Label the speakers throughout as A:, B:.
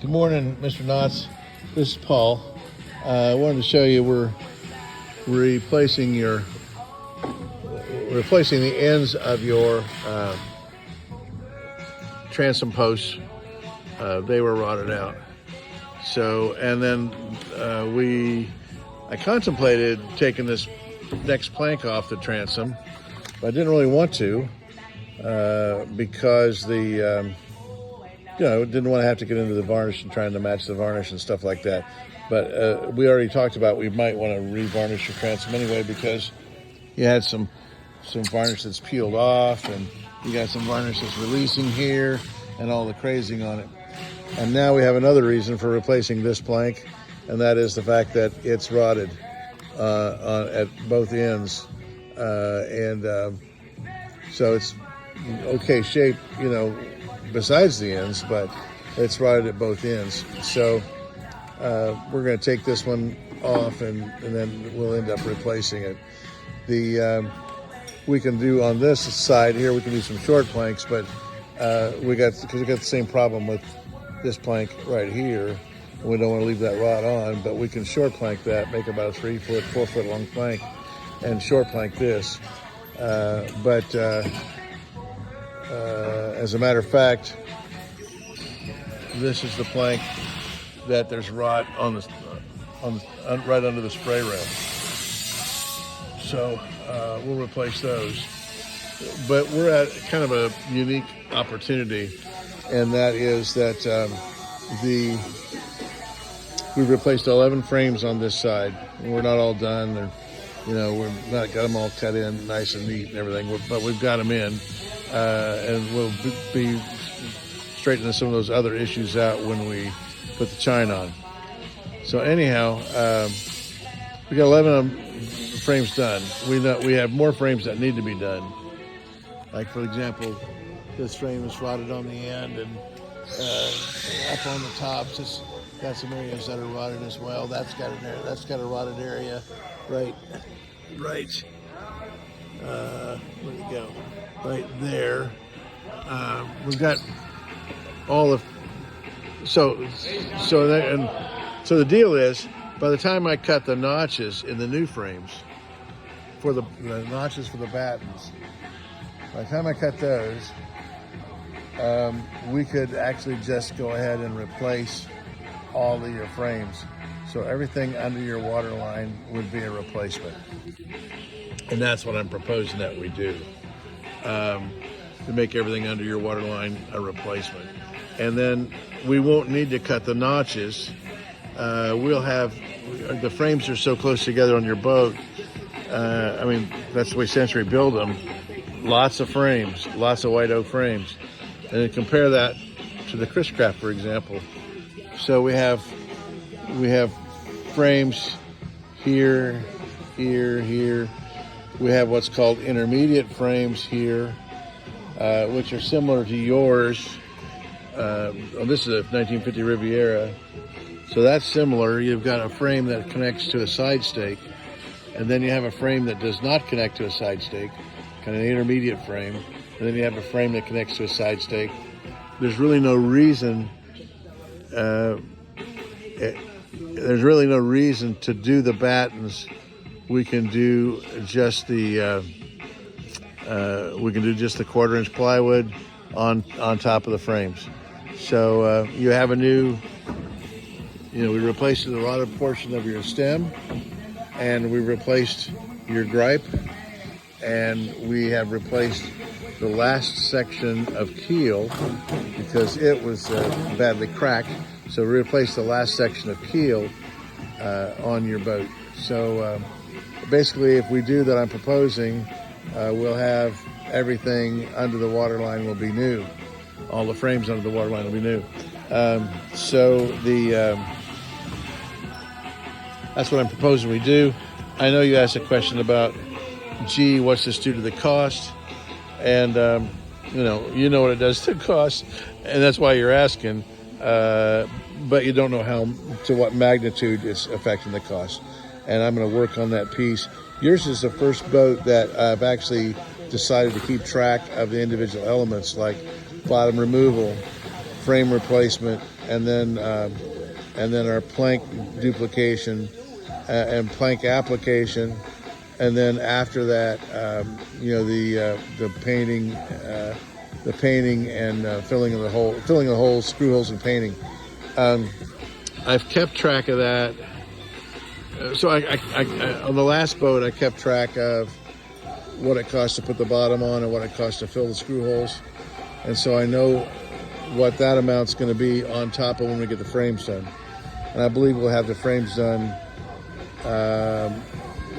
A: Good morning, Mr. Knotts. This is Paul. I wanted to show you we're replacing the ends of your transom posts. They were rotted out. So, and then I contemplated taking this next plank off the transom, but I didn't really want to because didn't want to have to get into the varnish and trying to match the varnish and stuff like that. But we already talked about we might want to re-varnish your transom anyway because you had some varnish that's peeled off and you got some varnish that's releasing here and all the crazing on it. And now we have another reason for replacing this plank, and that is the fact that it's rotted at both ends. So it's okay shape, besides the ends, but it's rotted at both ends. So we're going to take this one off and then we'll end up replacing it. We can do on this side here, we can do some short planks, but because we got the same problem with this plank right here, and we don't want to leave that rod on, but we can short plank that, make about a 4 foot long plank, and short plank this. As a matter of fact, this is the plank that there's rot on right under the spray rail. So we'll replace those. But we're at kind of a unique opportunity, and that is that we replaced 11 frames on this side. We're not all done. We're not got them all cut in nice and neat and everything, but we've got them in, and we'll be straightening some of those other issues out when we put the chine on. So anyhow, we got 11 frames done. We have more frames that need to be done. Like, for example, this frame is rotted on the end, and up on the tops, it's got some areas that are rotted as well. That's got a rotted area, right. Where'd it go? Right there. We've got all of so the deal is, by the time I cut the notches in the new frames for the notches for the battens, by the time I cut those, we could actually just go ahead and replace all of your frames. So everything under your water line would be a replacement. And that's what I'm proposing that we do, to make everything under your water line a replacement. And then we won't need to cut the notches. We'll have, the frames are so close together on your boat. That's the way Century build them. Lots of frames, lots of white oak frames. And then compare that to the Chris Craft, for example. So we have frames here, here, here. We have what's called intermediate frames here, which are similar to yours. This is a 1950 Riviera. So that's similar. You've got a frame that connects to a side stake, and then you have a frame that does not connect to a side stake, kind of an intermediate frame, and then you have a frame that connects to a side stake. There's really no reason to do the battens. We can do just the 1/4-inch plywood on top of the frames. So you have a new, we replaced the rotted portion of your stem, and we replaced your gripe, and we have replaced the last section of keel because it was badly cracked. So we replaced the last section of keel on your boat. So basically, if we do that I'm proposing, we'll have everything under the waterline will be new. All the frames under the waterline will be new. That's what I'm proposing we do. I know you asked a question about, what's this do to the cost? And you know what it does to cost, and that's why you're asking. But you don't know to what magnitude it's affecting the cost. And I'm going to work on that piece. Yours is the first boat that I've actually decided to keep track of the individual elements, like bottom removal, frame replacement, and then our plank duplication and plank application, and then after that, the painting and filling the holes, screw holes, and painting. I've kept track of that. So I on the last boat, I kept track of what it costs to put the bottom on and what it costs to fill the screw holes, and so I know what that amount's going to be on top of when we get the frames done. And I believe we'll have the frames done.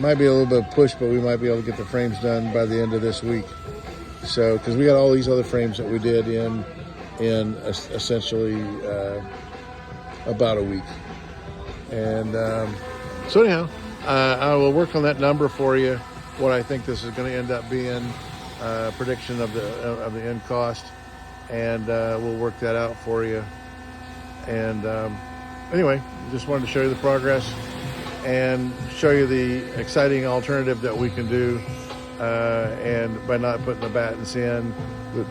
A: Might be a little bit of push, but we might be able to get the frames done by the end of this week. So, because we got all these other frames that we did in essentially about a week. And so anyhow, I will work on that number for you. What I think this is going to end up being, prediction of the end cost, and we'll work that out for you. And anyway, just wanted to show you the progress and show you the exciting alternative that we can do, and by not putting the battens in,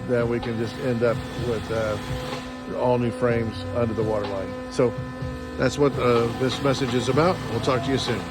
A: then we can just end up with all new frames under the waterline. So that's what this message is about. We'll talk to you soon.